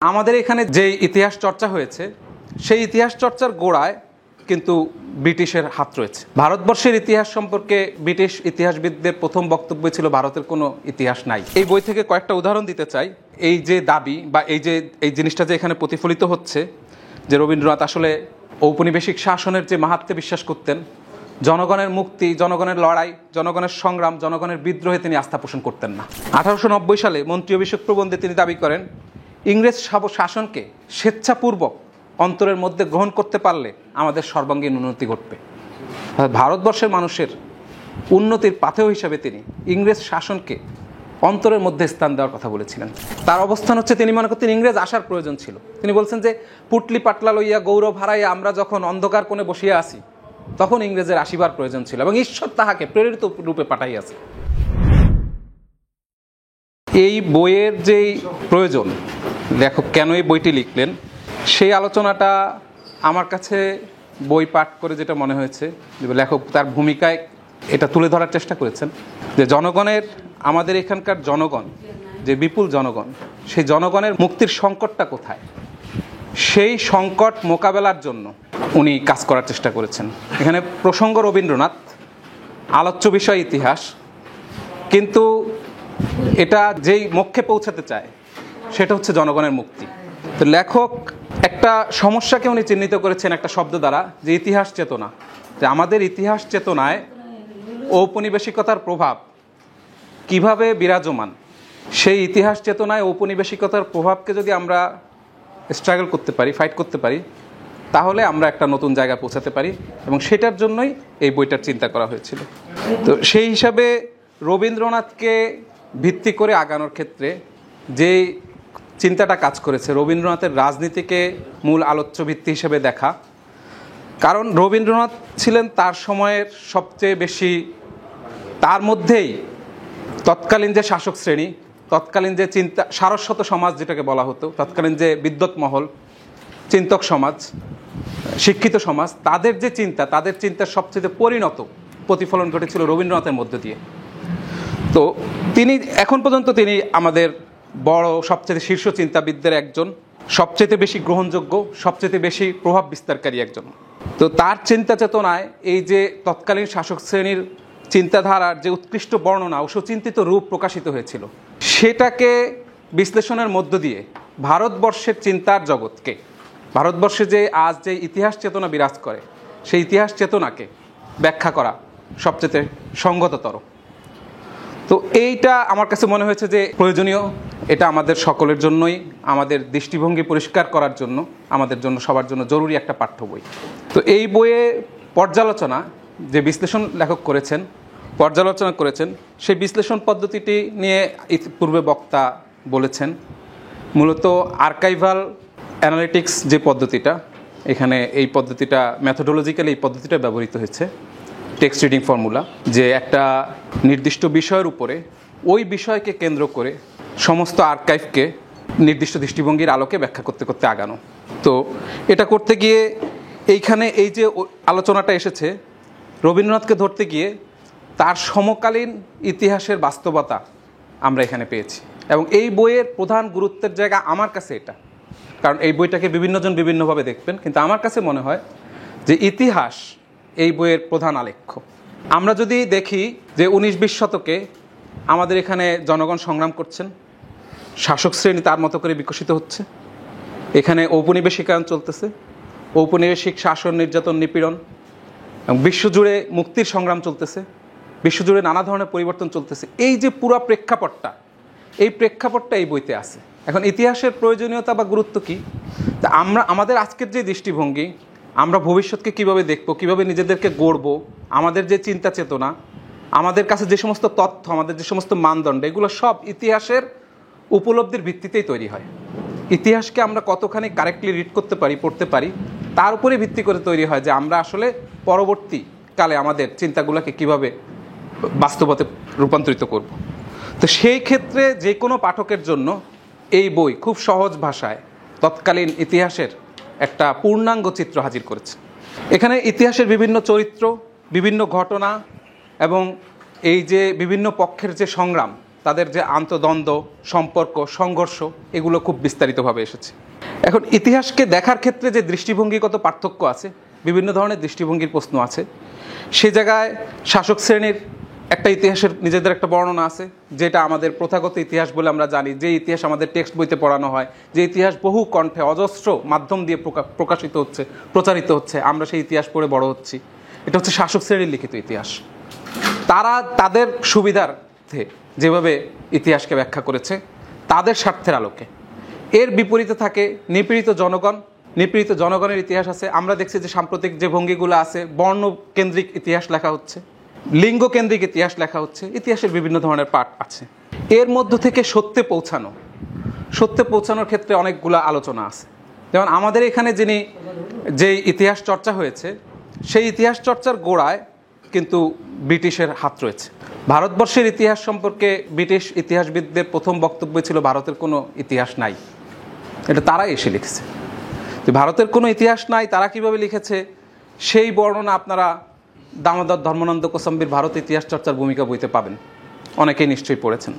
আমাদের এখানে যে ইতিহাস চর্চা হয়েছে সেই ইতিহাস চর্চার গোড়ায় কিন্তু ব্রিটিশের হাত রয়েছে। ভারতবর্ষের ইতিহাস সম্পর্কে ব্রিটিশ ইতিহাসবিদদের প্রথম বক্তব্য ছিল ভারতের কোনো ইতিহাস নাই। এই বই থেকে কয়েকটা উদাহরণ দিতে চাই। এই যে দাবি বা এই জিনিসটা যে এখানে প্রতিফলিত হচ্ছে যে রবীন্দ্রনাথ আসলে ঔপনিবেশিক শাসনের যে মাহাত্ম্যে বিশ্বাস করতেন, জনগণের মুক্তি, জনগণের লড়াই, জনগণের সংগ্রাম, জনগণের বিদ্রোহে তিনি আস্থা পোষণ করতেন না। 1890 সালে মন্ত্রী অভিষেক প্রবন্ধে তিনি দাবি করেন ইংরেজ শাসনকে স্বেচ্ছাপূর্বক অন্তরের মধ্যে গ্রহণ করতে পারলে আমাদের সর্বাঙ্গীন উন্নতি ঘটবে। ভারতবর্ষের মানুষের উন্নতির পাথেয় হিসাবে তিনি ইংরেজ শাসনকে অন্তরের মধ্যে স্থান দেওয়ার কথা বলেছিলেন। তার অবস্থান হচ্ছে তিনি মনে করতেন ইংরেজ আসার প্রয়োজন ছিল। তিনি বলছেন যে পুটলি পাটলা লইয়া গৌরব হারাইয়া আমরা যখন অন্ধকার কোণে বসিয়া আসি তখন ইংরেজের আসিবার প্রয়োজন ছিল এবং ঈশ্বর তাহাকে প্রেরিত রূপে পাঠাইয়াছে। এই বইয়ের যেই প্রয়োজন, লেখক কেন এই বইটি লিখলেন, সেই আলোচনাটা আমার কাছে বই পাঠ করে যেটা মনে হয়েছে যে লেখক তার ভূমিকায় এটা তুলে ধরার চেষ্টা করেছেন যে জনগণের, আমাদের এখানকার জনগণ যে বিপুল জনগণ, সেই জনগণের মুক্তির সংকটটা কোথায়, সেই সংকট মোকাবেলার জন্য উনি কাজ করার চেষ্টা করেছেন। এখানে প্রসঙ্গ রবীন্দ্রনাথ, আলোচ্য বিষয় ইতিহাস, কিন্তু এটা যেই লক্ষ্যে পৌঁছাতে চায় সেটা হচ্ছে জনগণের মুক্তি। তো লেখক একটা সমস্যাকে উনি চিহ্নিত করেছেন একটা শব্দ দ্বারা, যে ইতিহাস চেতনা। যে আমাদের ইতিহাস চেতনায় ঔপনিবেশিকতার প্রভাব কিভাবে বিরাজমান, সেই ইতিহাস চেতনায় ঔপনিবেশিকতার প্রভাবকে যদি আমরা স্ট্রাগল করতে পারি, ফাইট করতে পারি, তাহলে আমরা একটা নতুন জায়গায় পৌঁছাতে পারি এবং সেটার জন্যই এই বইটার চিন্তা করা হয়েছিল। তো সেই হিসাবে রবীন্দ্রনাথকে ভিত্তি করে আগানোর ক্ষেত্রে যে চিন্তাটা কাজ করেছে, রবীন্দ্রনাথের রাজনীতিকে মূল আলোচ্য ভিত্তি হিসেবে দেখা। কারণ রবীন্দ্রনাথ ছিলেন তার সময়ের সবচেয়ে বেশি, তার মধ্যেই তৎকালীন যে শাসক শ্রেণী, তৎকালীন যে চিন্তা সারস্বত সমাজ যেটাকে বলা হতো, তৎকালীন যে বিদ্বৎ মহল, চিন্তক সমাজ, শিক্ষিত সমাজ, তাদের যে চিন্তা, তাদের চিন্তার সবচেয়ে পরিণত প্রতিফলন ঘটেছিল রবীন্দ্রনাথের মধ্য দিয়ে। তো তিনি এখন পর্যন্ত তিনি আমাদের বড় সবচেয়ে শীর্ষ চিন্তাবিদদের একজন, সবচেয়ে বেশি গ্রহণযোগ্য, সবচেয়ে বেশি প্রভাব বিস্তারকারী একজন। তো তার চিন্তা চেতনায় এই যে তৎকালীন শাসক শ্রেণীর চিন্তাধারার যে উৎকৃষ্ট বর্ণনা ও সুচিন্তিত রূপ প্রকাশিত হয়েছিল, সেটাকে বিশ্লেষণের মধ্য দিয়ে ভারতবর্ষের চিন্তার জগৎকে, ভারতবর্ষে যে আজ যে ইতিহাস চেতনা বিরাজ করে, সেই ইতিহাস চেতনাকে ব্যাখ্যা করা সবচেয়ে সঙ্গততর। তো এইটা আমার কাছে মনে হয়েছে যে প্রয়োজনীয়, এটা আমাদের সকলের জন্যই, আমাদের দৃষ্টিভঙ্গি পরিষ্কার করার জন্য, আমাদের জন্য, সবার জন্য জরুরি একটা পাঠ্য বই। তো এই বইয়ে পর্যালোচনা, যে বিশ্লেষণ লেখক করেছেন, পর্যালোচনা করেছেন, সেই বিশ্লেষণ পদ্ধতিটি নিয়ে পূর্বে বক্তা বলেছেন। মূলত আর্কাইভাল অ্যানালিটিক্স যে পদ্ধতিটা, এখানে এই পদ্ধতিটা ম্যাথোডোলজিক্যালি এই পদ্ধতিটা ব্যবহৃত হয়েছে। টেক্সট রিডিং ফর্মুলা, যে একটা নির্দিষ্ট বিষয়ের উপরে ওই বিষয়কে কেন্দ্র করে সমস্ত আর্কাইভকে নির্দিষ্ট দৃষ্টিভঙ্গির আলোকে ব্যাখ্যা করতে করতে আগানো। তো এটা করতে গিয়ে এইখানে এই যে আলোচনাটা এসেছে, রবীন্দ্রনাথকে ধরতে গিয়ে তার সমকালীন ইতিহাসের বাস্তবতা আমরা এখানে পেয়েছি। এবং এই বইয়ের প্রধান গুরুত্বের জায়গা আমার কাছে এটা, কারণ এই বইটাকে বিভিন্নজন বিভিন্নভাবে দেখবেন, কিন্তু আমার কাছে মনে হয় যে ইতিহাস এই বইয়ের প্রধান আলেখ্য। আমরা যদি দেখি যে 19-20 শতকে আমাদের এখানে জনগণ সংগ্রাম করছেন, শাসক শ্রেণী তার মতো করে বিকশিত হচ্ছে, এখানে ঔপনিবেশিকায়ন চলতেছে, ঔপনিবেশিক শাসন, নির্যাতন, নিপীড়ন, এবং বিশ্বজুড়ে মুক্তির সংগ্রাম চলতেছে, বিশ্বজুড়ে নানা ধরনের পরিবর্তন চলতেছে। এই যে পুরো প্রেক্ষাপটটা, এই প্রেক্ষাপটটা এই বইতে আছে। এখন ইতিহাসের প্রয়োজনীয়তা বা গুরুত্ব কী, তা আমরা আমাদের আজকের যে দৃষ্টিভঙ্গি, আমরা ভবিষ্যৎকে কিভাবে দেখব, কিভাবে নিজেদেরকে গড়ব, আমাদের যে চিন্তা চেতনা, আমাদের কাছে যে সমস্ত তথ্য, আমাদের যে সমস্ত মানদণ্ড, এগুলো সব ইতিহাসের উপলব্ধির ভিত্তিতেই তৈরি হয়। ইতিহাসকে আমরা কতখানি কারেক্টলি রিড করতে পারি, পড়তে পারি, তার উপরে ভিত্তি করে তৈরি হয় যে আমরা আসলে পরবর্তীকালে আমাদের চিন্তাগুলোকে কিভাবে বাস্তবতে রূপান্তরিত করব। তো সেই ক্ষেত্রে যে কোনো পাঠকের জন্য এই বই খুব সহজ ভাষায় তৎকালীন ইতিহাসের একটা পূর্ণাঙ্গ চিত্র হাজির করেছে। এখানে ইতিহাসের বিভিন্ন চরিত্র, বিভিন্ন ঘটনা এবং এই যে বিভিন্ন পক্ষের যে সংগ্রাম, তাদের যে আন্তদ্বন্দ্ব, সম্পর্ক, সংঘর্ষ, এগুলো খুব বিস্তারিতভাবে এসেছে। এখন ইতিহাসকে দেখার ক্ষেত্রে যে দৃষ্টিভঙ্গিগত পার্থক্য আছে, বিভিন্ন ধরনের দৃষ্টিভঙ্গির প্রশ্ন আছে। সে জায়গায় শাসক শ্রেণীর একটা ইতিহাসের নিজেদের একটা বর্ণনা আছে, যেটা আমাদের প্রথাগত ইতিহাস বলে আমরা জানি, যে ইতিহাস আমাদের টেক্সট বইতে পড়ানো হয়, যে ইতিহাস বহু কণ্ঠে অজস্র মাধ্যম দিয়ে প্রকাশিত হচ্ছে, প্রচারিত হচ্ছে, আমরা সেই ইতিহাস পড়ে বড় হচ্ছি। এটা হচ্ছে শাসক শ্রেণীর লিখিত ইতিহাস। তারা তাদের সুবিধার্থে যেভাবে ইতিহাসকে ব্যাখ্যা করেছে, তাদের স্বার্থের আলোকে। এর বিপরীতে থাকে নিপীড়িত জনগণ। নিপীড়িত জনগণের ইতিহাস আছে। আমরা দেখছি যে সাম্প্রতিক যে ভঙ্গিগুলো আছে, বর্ণকেন্দ্রিক ইতিহাস লেখা হচ্ছে, লিঙ্গকেন্দ্রিক ইতিহাস লেখা হচ্ছে, ইতিহাসের বিভিন্ন ধরনের পাঠ আছে। এর মধ্য থেকে সত্যে পৌঁছানোর ক্ষেত্রে অনেকগুলো আলোচনা আছে। যেমন আমাদের এখানে যে ইতিহাস চর্চা হয়েছে, সেই ইতিহাস চর্চার গোড়ায় কিন্তু ব্রিটিশের হাত রয়েছে। ভারতবর্ষের ইতিহাস সম্পর্কে ব্রিটিশ ইতিহাসবিদদের প্রথম বক্তব্য ছিল ভারতের কোনো ইতিহাস নাই। এটা তারাই এসে লিখেছে। তো ভারতের কোনো ইতিহাস নাই, তারা কিভাবে লিখেছে সেই বর্ণনা আপনারা দামোদর ধর্মানন্দ কোসাম্বীর ভারত ইতিহাস চর্চার ভূমিকা বইতে পাবেন। অনেকেই নিশ্চয়ই পড়েছেন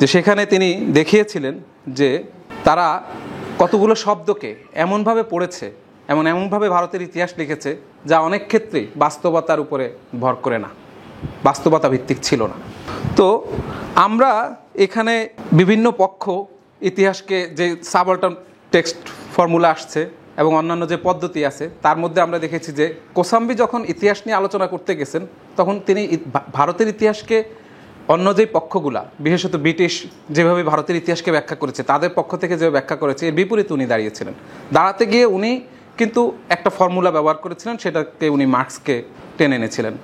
যে সেখানে তিনি দেখিয়েছিলেন যে তারা কতগুলো শব্দকে এমনভাবে পড়েছে, এমনভাবে ভারতের ইতিহাস লিখেছে যা অনেক ক্ষেত্রেই বাস্তবতার উপরে ভর করে না, বাস্তবতা ভিত্তিক ছিল না। তো আমরা এখানে বিভিন্ন পক্ষ ইতিহাসকে, যে সাবঅল্টার্ন টেক্সট ফর্মুলা আসছে এবং অন্যান্য যে পদ্ধতি আছে, তার মধ্যে আমরা দেখেছি যে কোসাম্বী যখন ইতিহাস নিয়ে আলোচনা করতে গেছেন, তখন তিনি ভারতের ইতিহাসকে অন্য যে পক্ষগুলা, বিশেষত ব্রিটিশ যেভাবে ভারতের ইতিহাসকে ব্যাখ্যা করেছে, তাদের পক্ষ থেকে যেভাবে ব্যাখ্যা করেছে, এর বিপরীতে উনি দাঁড়িয়েছিলেন। দাঁড়াতে গিয়ে উনি কিন্তু একটা ফর্মুলা ব্যবহার করেছিলেন, সেটাকে উনি মার্ক্সকে টেনে এনেছিলেন।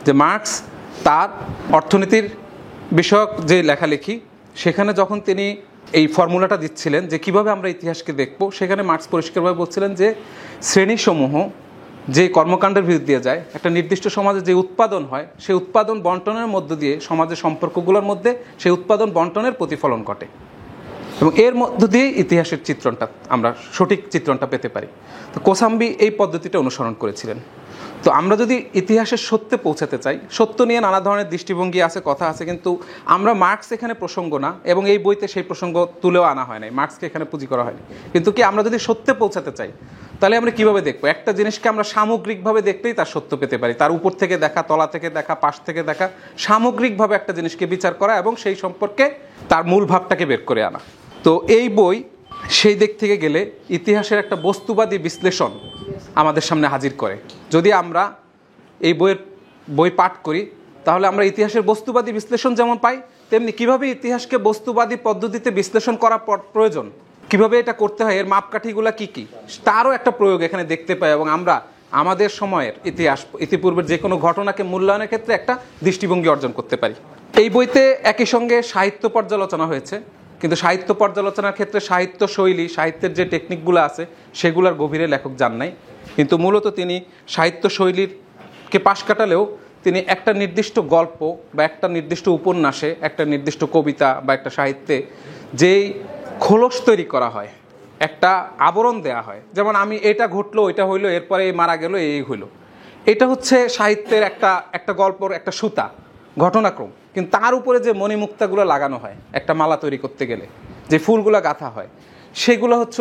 যে মার্ক্স তার অর্থনীতির বিষয়ক যে লেখালেখি, সেখানে যখন তিনি এই ফর্মুলাটা দিচ্ছিলেন যে কিভাবে আমরা ইতিহাসকে দেখব, সেখানে মার্ক্স পরিষ্কারভাবে বলছিলেন যে শ্রেণীসমূহ যে কর্মকাণ্ডের ভিত্তি দিয়ে যায়, একটা নির্দিষ্ট সমাজে যে উৎপাদন হয়, সেই উৎপাদন বন্টনের মধ্য দিয়ে সমাজের সম্পর্কগুলোর মধ্যে সেই উৎপাদন বন্টনের প্রতিফলন ঘটে, এবং এর মধ্য দিয়ে ইতিহাসের চিত্রণটা, আমরা সঠিক চিত্রণটা পেতে পারি। তো কোসাম্বী এই পদ্ধতিটা অনুসরণ করেছিলেন। তো আমরা যদি ইতিহাসের সত্যে পৌঁছাতে চাই, সত্য নিয়ে নানা ধরনের দৃষ্টিভঙ্গি আছে, কথা আছে, কিন্তু আমরা মার্ক্স এখানে প্রসঙ্গ না, এবং এই বইতে সেই প্রসঙ্গ তুলেও আনা হয় নাই, মার্ক্সকে এখানে পুঁজি করা হয়নি। কিন্তু কি আমরা যদি সত্যে পৌঁছাতে চাই, তাহলে আমরা কিভাবে দেখবো? একটা জিনিসকে আমরা সামগ্রিকভাবে দেখলেই তার সত্য পেতে পারি। তার উপর থেকে দেখা, তলা থেকে দেখা, পাশ থেকে দেখা, সামগ্রিকভাবে একটা জিনিসকে বিচার করা এবং সেই সম্পর্কে তার মূল ভাবটাকে বের করে আনা। তো এই বই সেই দিক থেকে গেলে ইতিহাসের একটা বস্তুবাদী বিশ্লেষণ আমাদের সামনে হাজির করে। যদি আমরা এই বই পাঠ করি, তাহলে আমরা ইতিহাসের বস্তুবাদী বিশ্লেষণ যেমন পাই, তেমনি কিভাবে ইতিহাসকে বস্তুবাদী পদ্ধতিতে বিশ্লেষণ করা প্রয়োজন, কিভাবে এটা করতে হয়, এর মাপকাঠিগুলো কি কি, তারও একটা প্রয়োগ এখানে দেখতে পাই। এবং আমরা আমাদের সময়ের ইতিহাস, ইতিপূর্বের যে কোনো ঘটনাকে মূল্যায়নের ক্ষেত্রে একটা দৃষ্টিভঙ্গি অর্জন করতে পারি। এই বইতে একই সঙ্গে সাহিত্য পর্যালোচনা হয়েছে, কিন্তু সাহিত্য পর্যালোচনার ক্ষেত্রে সাহিত্য শৈলী, সাহিত্যের যে টেকনিকগুলো আছে, সেগুলোর গভীরে লেখক যান নাই। কিন্তু মূলত তিনি সাহিত্য শৈলীরকে পাশ কাটালেও তিনি একটা নির্দিষ্ট গল্প বা একটা নির্দিষ্ট উপন্যাসে, একটা নির্দিষ্ট কবিতা বা একটা সাহিত্যে যেই খোলস তৈরি করা হয়, একটা আবরণ দেয়া হয়, যেমন আমি এটা ঘটলো, এটা হইলো, এরপরে এই মারা গেল, এই হইলো, এটা হচ্ছে সাহিত্যের একটা গল্পর একটা সুতা, ঘটনাক্রম। কিন্তু তার উপরে যে মণিমুক্তাগুলো লাগানো হয় একটা মালা তৈরি করতে গেলে, যে ফুলগুলো গাঁথা হয়, সেগুলো হচ্ছে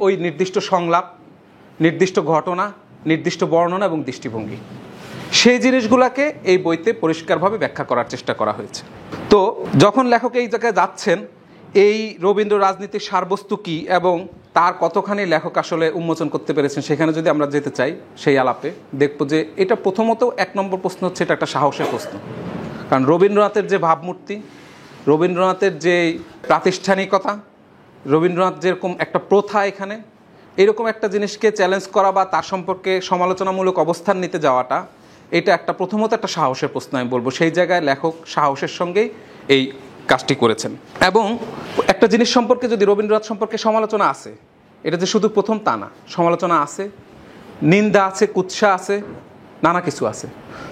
ওই নির্দিষ্ট সংলাপ, নির্দিষ্ট ঘটনা, নির্দিষ্ট বর্ণনা এবং দৃষ্টিভঙ্গি। সেই জিনিসগুলোকে এই বইতে পরিষ্কারভাবে ব্যাখ্যা করার চেষ্টা করা হয়েছে। তো যখন লেখক এই জায়গায় যাচ্ছেন, এই রবীন্দ্র রাজনীতির সারবস্তু কী এবং তার কতখানি লেখক আসলে উন্মোচন করতে পেরেছেন, সেখানে যদি আমরা যেতে চাই, সেই আলাপে দেখব যে এটা প্রথমত 1 নম্বর প্রশ্ন হচ্ছে, এটা একটা সাহসের প্রশ্ন। কারণ রবীন্দ্রনাথের যে ভাবমূর্তি, রবীন্দ্রনাথের যে প্রাতিষ্ঠানিকতা, রবীন্দ্রনাথ যেরকম একটা প্রথা, এখানে এরকম একটা জিনিসকে চ্যালেঞ্জ করা বা তার সম্পর্কে সমালোচনামূলক অবস্থান নিতে যাওয়াটা, এটা প্রথমত একটা সাহসের প্রশ্ন আমি বলবো। সেই জায়গায় লেখক সাহসের সঙ্গেই এই কাজটি করেছেন। এবং একটা জিনিস সম্পর্কে যদি রবীন্দ্রনাথ সম্পর্কে সমালোচনা আছে, এটা যে শুধু প্রথম তা না, সমালোচনা আছে, নিন্দা আছে, কুৎসা আছে, নানা কিছু আছে।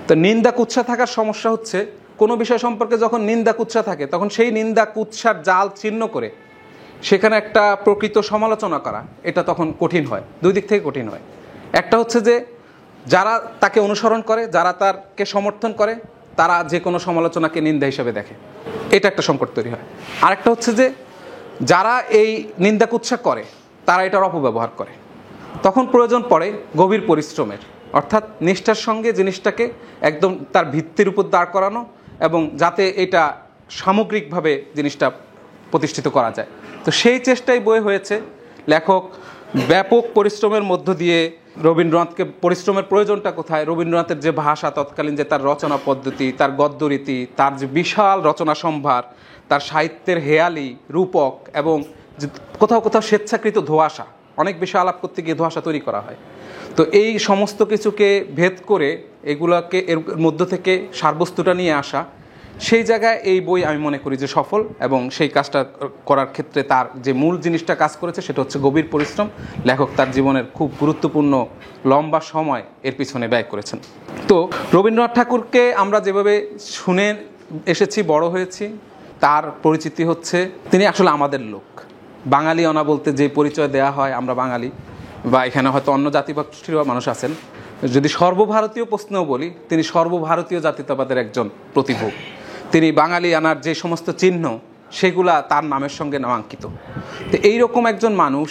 তো নিন্দা কুৎসা থাকার সমস্যা হচ্ছে, কোনো বিষয় সম্পর্কে যখন নিন্দা কুৎসা থাকে, তখন সেই নিন্দা কুৎসার জাল ছিন্ন করে সেখানে একটা প্রকৃত সমালোচনা করা, এটা তখন কঠিন হয়। দুই দিক থেকে কঠিন হয়। একটা হচ্ছে যে যারা তাকে অনুসরণ করে, যারা তাকে সমর্থন করে, তারা যে কোনো সমালোচনাকে নিন্দা হিসেবে দেখে। এটা একটা সংকট তৈরি হয়। আরেকটা হচ্ছে যে যারা এই নিন্দা কুৎসা করে তারা এটার অপব্যবহার করে। তখন প্রয়োজন পড়ে গভীর পরিশ্রমের, অর্থাৎ নিষ্ঠার সঙ্গে জিনিসটাকে একদম তার ভিত্তির উপর দাঁড় করানো এবং যাতে এটা সামগ্রিকভাবে জিনিসটা প্রতিষ্ঠিত করা যায়। তো সেই চেষ্টাই বই হয়েছে। লেখক ব্যাপক পরিশ্রমের মধ্য দিয়ে রবীন্দ্রনাথকে, পরিশ্রমের প্রয়োজনটা কোথায়, রবীন্দ্রনাথের যে ভাষা, তৎকালীন যে তার রচনা পদ্ধতি, তার গদ্যরীতি, তার যে বিশাল রচনা সম্ভার, তার সাহিত্যের হেয়ালি রূপক এবং কোথাও কোথাও স্বেচ্ছাকৃত ধোঁয়াশা, অনেক বেশি আলাপ করতে গিয়ে ধোঁয়াশা তৈরি করা হয়। তো এই সমস্ত কিছুকে ভেদ করে এগুলোকে এর মধ্য থেকে সারবস্তুটা নিয়ে আসা, সেই জায়গায় এই বই আমি মনে করি যে সফল, এবং সেই কাজটা করার ক্ষেত্রে তার যে মূল জিনিসটা কাজ করেছে সেটা হচ্ছে গভীর পরিশ্রম। লেখক তার জীবনের খুব গুরুত্বপূর্ণ লম্বা সময় এর পিছনে ব্যয় করেছেন। তো রবীন্দ্রনাথ ঠাকুরকে আমরা যেভাবে শুনে এসেছি, বড় হয়েছি, তার পরিচিতি হচ্ছে তিনি আসলে আমাদের লোক। বাঙালি অনা বলতে যে পরিচয় দেয়া হয়, আমরা বাঙালি, বা এখানে হয়তো অন্য জাতিগোষ্ঠীরও মানুষ আছেন, যদি সর্বভারতীয় প্রশ্নেও বলি, তিনি সর্বভারতীয় জাতীয়তাবাদের একজন প্রতিভূ। তিনি বাঙালি আনার যে সমস্ত চিহ্ন সেগুলা তার নামের সঙ্গে নামাঙ্কিত। তো এইরকম একজন মানুষ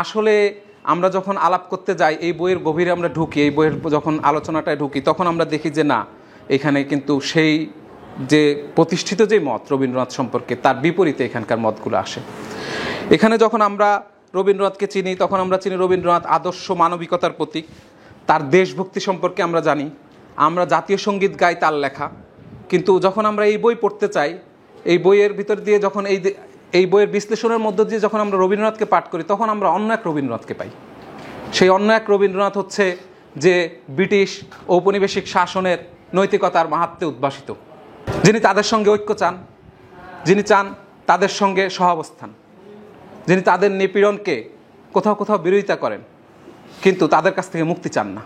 আসলে আমরা যখন আলাপ করতে যাই, এই বইয়ের গভীরে আমরা ঢুকি, এই বইয়ের যখন আলোচনাটায় ঢুকি, তখন আমরা দেখি যে না, এখানে কিন্তু সেই যে প্রতিষ্ঠিত যে মত রবীন্দ্রনাথ সম্পর্কে, তার বিপরীতে এখানকার মতগুলো আসে। এখানে যখন আমরা রবীন্দ্রনাথকে চিনি, তখন আমরা চিনি রবীন্দ্রনাথ আদর্শ মানবিকতার প্রতীক। তার দেশভক্তি সম্পর্কে আমরা জানি, আমরা জাতীয় সঙ্গীত গাই তার লেখা। কিন্তু যখন আমরা এই বই পড়তে চাই, এই বইয়ের ভিতর দিয়ে যখন এই বইয়ের বিশ্লেষণের মধ্য দিয়ে যখন আমরা রবীন্দ্রনাথকে পাঠ করি, তখন আমরা অন্য এক রবীন্দ্রনাথকে পাই। সেই অন্য এক রবীন্দ্রনাথ হচ্ছে যে ব্রিটিশ ঔপনিবেশিক শাসনের নৈতিকতার মাহাত্ম্যে উদ্ভাসিত, যিনি তাদের সঙ্গে ঐক্য চান, যিনি চান তাদের সঙ্গে সহাবস্থান, যিনি তাদের নিপীড়নকে কোথাও কোথাও বিরোধিতা করেন কিন্তু তাদের কাছ থেকে মুক্তি চান না।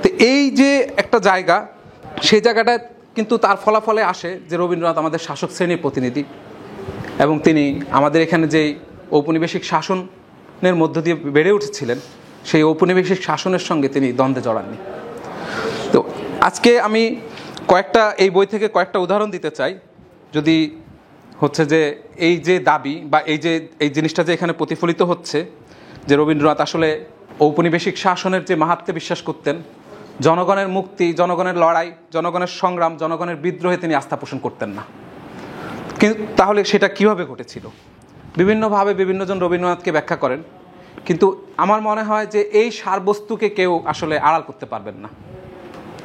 তো এই যে একটা জায়গা, সেই জায়গাটায় কিন্তু তার ফলাফলে আসে যে রবীন্দ্রনাথ আমাদের শাসক শ্রেণীর প্রতিনিধি, এবং তিনি আমাদের এখানে যেই ঔপনিবেশিক শাসনের মধ্য দিয়ে বেড়ে উঠেছিলেন, সেই ঔপনিবেশিক শাসনের সঙ্গে তিনি দ্বন্দ্বে জড়াননি। তো আজকে আমি এই বই থেকে কয়েকটা উদাহরণ দিতে চাই। যদি হচ্ছে যে এই যে দাবি বা এই জিনিসটা যে এখানে প্রতিফলিত হচ্ছে, যে রবীন্দ্রনাথ আসলে ঔপনিবেশিক শাসনের যে মাহাত্ম্যে বিশ্বাস করতেন, জনগণের মুক্তি, জনগণের লড়াই, জনগণের সংগ্রাম, জনগণের বিদ্রোহে তিনি আস্থা পোষণ করতেন না। কিন্তু তাহলে সেটা কিভাবে ঘটেছিল? বিভিন্নভাবে বিভিন্নজন রবীন্দ্রনাথকে ব্যাখ্যা করেন, কিন্তু আমার মনে হয় যে এই সারবস্তুকে কেউ আসলে আড়াল করতে পারবেন না,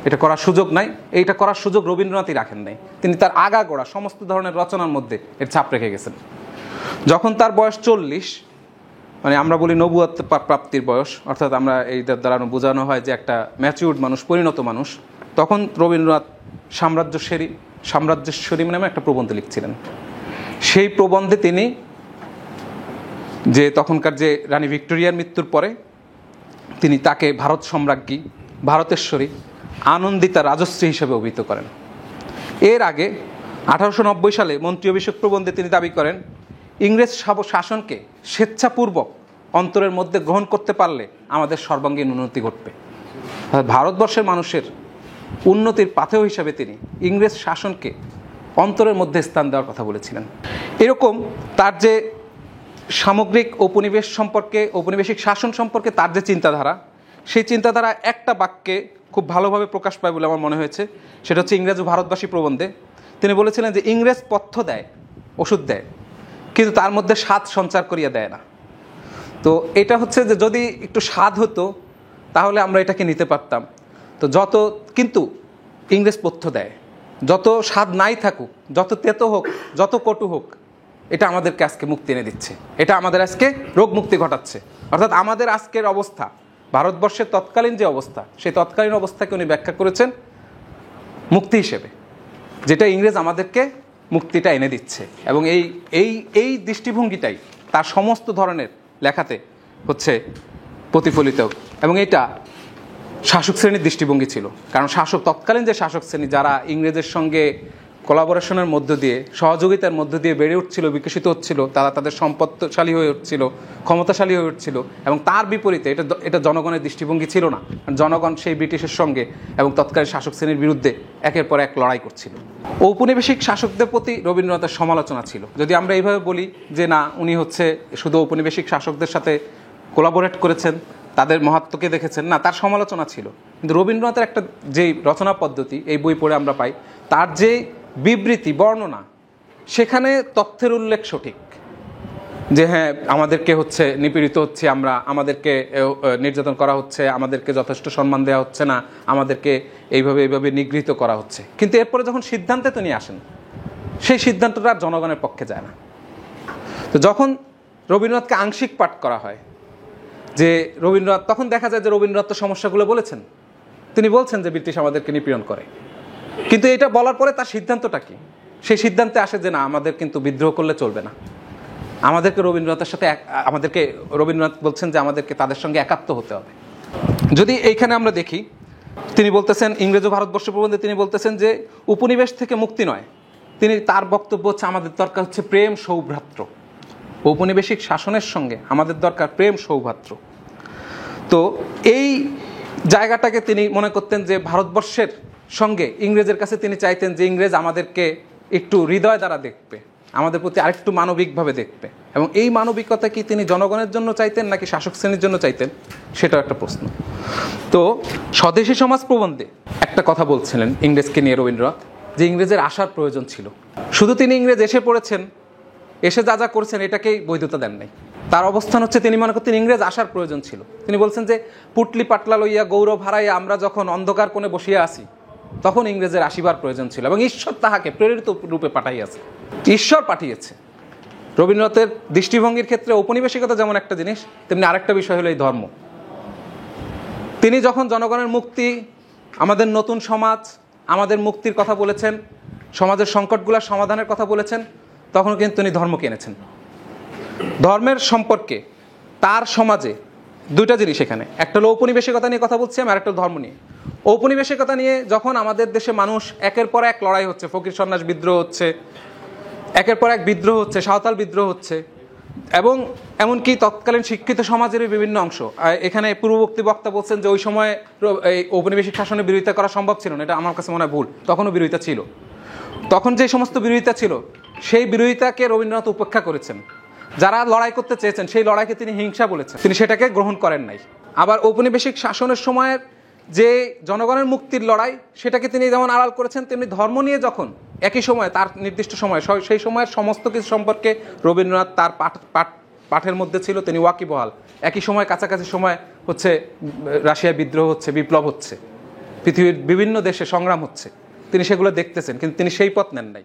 এটা করার সুযোগ নাই। এইটা করার সুযোগ রবীন্দ্রনাথই রাখেন নাই। তিনি তার আগাগোড়া সমস্ত ধরনের রচনার মধ্যে এর ছাপ রেখে গেছেন। যখন তার বয়স 40, মানে আমরা বলি নবুয়ত প্রাপ্তির বয়স, অর্থাৎ আমরা এই দ্বারা বোঝানো হয় যে একটা ম্যাচিউর্ড মানুষ, পরিণত মানুষ, তখন রবীন্দ্রনাথ সাম্রাজ্যেশ্বরী নামে একটা প্রবন্ধ লিখছিলেন। সেই প্রবন্ধে তিনি যে তখনকার যে রানী ভিক্টোরিয়ার মৃত্যুর পরে তিনি তাকে ভারত সম্রাজ্ঞী, ভারতেশ্বরী, আনন্দিতা রাজশ্রী হিসেবে অভিহিত করেন। এর আগে 1890 সালে মন্ত্রী অভিষেক প্রবন্ধে তিনি দাবি করেন, ইংরেজ শাসনকে স্বেচ্ছাপূর্বক অন্তরের মধ্যে গ্রহণ করতে পারলে আমাদের সর্বাঙ্গীন উন্নতি ঘটবে। ভারতবর্ষের মানুষের উন্নতির পাথেয় হিসাবে তিনি ইংরেজ শাসনকে অন্তরের মধ্যে স্থান দেওয়ার কথা বলেছিলেন। এরকম তার যে সামগ্রিক ঔপনিবেশিক শাসন সম্পর্কে তার যে চিন্তাধারা, সেই চিন্তাধারা একটা বাক্যে খুব ভালোভাবে প্রকাশ পায় বলে আমার মনে হয়েছে। সেটা হচ্ছে ইংরেজ ও ভারতবাসী প্রবন্ধে তিনি বলেছিলেন যে ইংরেজ পথ্য দেয়, ওষুধ দেয়, কিন্তু তার মধ্যে স্বাদ সঞ্চার করিয়া দেয় না। তো এটা হচ্ছে যে যদি একটু স্বাদ হতো তাহলে আমরা এটাকে নিতে পারতাম। তো কিন্তু ইংরেজ পথ্য দেয়, যত স্বাদ নাই থাকুক, যত তেতো হোক, যত কটু হোক, এটা আমাদেরকে আজকে মুক্তি এনে দিচ্ছে, এটা আমাদের আজকে রোগ মুক্তি ঘটাচ্ছে। অর্থাৎ আমাদের আজকের অবস্থা, ভারতবর্ষের তৎকালীন যে অবস্থা, সেই তৎকালীন অবস্থাকে উনি ব্যাখ্যা করেছেন মুক্তি হিসেবে, যেটা ইংরেজ আমাদেরকে মুক্তিটা এনে দিচ্ছে। এবং এই দৃষ্টিভঙ্গিটাই তার সমস্ত ধরনের লেখাতে হচ্ছে প্রতিফলিত। এবং এটা শাসক শ্রেণীর দৃষ্টিভঙ্গি ছিল, কারণ তৎকালীন যে শাসক শ্রেণী, যারা ইংরেজের সঙ্গে কোলাবোরেশনের মধ্য দিয়ে, সহযোগিতার মধ্য দিয়ে বেড়ে উঠছিল, বিকশিত হচ্ছিল, তারা তাদের সম্পদশালী হয়ে উঠছিল, ক্ষমতাশালী হয়ে উঠছিল, এবং তার বিপরীতে এটা জনগণের দৃষ্টিভঙ্গি ছিল না। জনগণ সেই ব্রিটিশের সঙ্গে এবং তৎকালীন শাসক শ্রেণীর বিরুদ্ধে একের পর এক লড়াই করছিল। ঔপনিবেশিক শাসকদের প্রতি রবীন্দ্রনাথের সমালোচনা ছিল। যদি আমরা এইভাবে বলি যে না, উনি হচ্ছে শুধু ঔপনিবেশিক শাসকদের সাথে কোলাবোরেট করেছেন, তাদের মহত্বকে দেখেছেন, না, তার সমালোচনা ছিল। কিন্তু রবীন্দ্রনাথের একটা যেই রচনা পদ্ধতি এই বই পড়ে আমরা পাই, তার যে বিবৃতি, বর্ণনা, সেখানে তথ্যের উল্লেখ সঠিক, যে হ্যাঁ আমাদেরকে হচ্ছে নিপীড়িত হচ্ছে, আমাদেরকে নির্যাতন করা হচ্ছে, আমাদেরকে যথেষ্ট সম্মান দেওয়া হচ্ছে না, আমাদেরকে এইভাবে নিগৃহীত করা হচ্ছে। কিন্তু এরপরে যখন সিদ্ধান্তে তিনি আসেন, সেই সিদ্ধান্তটা আর জনগণের পক্ষে যায় না। তো যখন রবীন্দ্রনাথকে আংশিক পাঠ করা হয়, যে রবীন্দ্রনাথ, তখন দেখা যায় যে রবীন্দ্রনাথ তো সমস্যাগুলো বলেছেন, তিনি বলছেন যে ব্রিটিশ আমাদেরকে নিপীড়ন করে, কিন্তু এটা বলার পরে তার সিদ্ধান্তটা কি? সেই সিদ্ধান্তে আসে যে না, আমাদের কিন্তু বিদ্রোহ করলে চলবে না, রবীন্দ্রনাথ বলছেন যে আমাদেরকে তাদের সঙ্গে একাত্ম হতে হবে। যদি এইখানে আমরা দেখি, তিনি বলতেছেন, ইংরেজ ও ভারতবর্ষ প্রবন্ধে তিনি বলতেছেন যে উপনিবেশ থেকে মুক্তি নয়, তার বক্তব্য হচ্ছে আমাদের দরকার হচ্ছে প্রেম সৌভ্রাতৃ। ঔপনিবেশিক শাসনের সঙ্গে আমাদের দরকার প্রেম সৌভ্রাতৃ। তো এই জায়গাটাকে তিনি মনে করতেন যে ভারতবর্ষের সঙ্গে ইংরেজের কাছে তিনি চাইতেন যে ইংরেজ আমাদেরকে একটু হৃদয় দ্বারা দেখবে, আমাদের প্রতি আরেকটু মানবিকভাবে দেখবে। এবং এই মানবিকতা কি তিনি জনগণের জন্য চাইতেন নাকি শাসক শ্রেণীর জন্য চাইতেন, সেটাও একটা প্রশ্ন। তো স্বদেশী সমাজ প্রবন্ধে একটা কথা বলছিলেন ইংরেজকে নিয়ে রবীন্দ্রনাথ, যে ইংরেজের আসার প্রয়োজন ছিল। শুধু তিনি ইংরেজ এসে পড়েছেন, এসে যা যা করছেন এটাকেই বৈধতা দেন নাই। তার অবস্থান হচ্ছে তিনি মনে করতেন ইংরেজ আসার প্রয়োজন ছিল। তিনি বলছেন যে পুটলি পাটলা লইয়া গৌরব হারাইয়া আমরা যখন অন্ধকার কোণে বসিয়া আসি, তখন ইংরেজের আসিবার প্রয়োজন ছিল, এবং ঈশ্বর তাহাকে প্রেরিত রূপে পাঠাইয়াছে। ঈশ্বর পাঠিয়েছে। রবীন্দ্রনাথের দৃষ্টিভঙ্গির ক্ষেত্রে ঔপনিবেশিকতা যেমন একটা জিনিস, তেমনি আরেকটা বিষয় হলো এই ধর্ম। তিনি যখন জনগণের মুক্তি, আমাদের নতুন সমাজ, আমাদের মুক্তির কথা বলেছেন, সমাজের সংকটগুলোর সমাধানের কথা বলেছেন, তখন কিন্তু তিনি ধর্মকে এনেছেন। ধর্মের সম্পর্কে তার সমাজে দুইটা জিনিস এখানে, একটা হলো ঔপনিবেশিকতা নিয়ে কথা বলছি আমি, আর একটা ধর্ম নিয়ে। ঔপনিবেশিকতা নিয়ে যখন আমাদের দেশে মানুষ একের পর এক লড়াই হচ্ছে, ফকির সন্ন্যাস বিদ্রোহ হচ্ছে, একের পর এক বিদ্রোহ হচ্ছে, সাঁওতাল বিদ্রোহ হচ্ছে, এবং এমনকি তৎকালীন শিক্ষিত সমাজেরই বিভিন্ন অংশ। এখানে পূর্ববর্তী বক্তা বলছেন যে ওই সময় এই ঔপনিবেশিক শাসনের বিরোধিতা করা সম্ভব ছিল না, এটা আমার কাছে মনে হয় ভুল। তখনও বিরোধিতা ছিল। তখন যে সমস্ত বিরোধিতা ছিল, সেই বিরোধিতাকে রবীন্দ্রনাথ উপেক্ষা করেছেন। যারা লড়াই করতে চেয়েছেন সেই লড়াইকে তিনি হিংসা বলেছেন, তিনি সেটাকে গ্রহণ করেন নাই। আবার ঔপনিবেশিক শাসনের সময়ের যে জনগণের মুক্তির লড়াই, সেটাকে তিনি যেমন আড়াল করেছেন, তেমনি ধর্ম নিয়ে যখন একই সময়, তার নির্দিষ্ট সময়, সেই সময়ের সমস্ত কিছু সম্পর্কে রবীন্দ্রনাথ তার পাঠের মধ্যে ছিল, তিনি ওয়াকিবহাল। একই সময়, কাছাকাছি সময় হচ্ছে রাশিয়া বিদ্রোহ হচ্ছে, বিপ্লব হচ্ছে, পৃথিবীর বিভিন্ন দেশে সংগ্রাম হচ্ছে, তিনি সেগুলো দেখতেছেন, কিন্তু তিনি সেই পথ নেন নাই।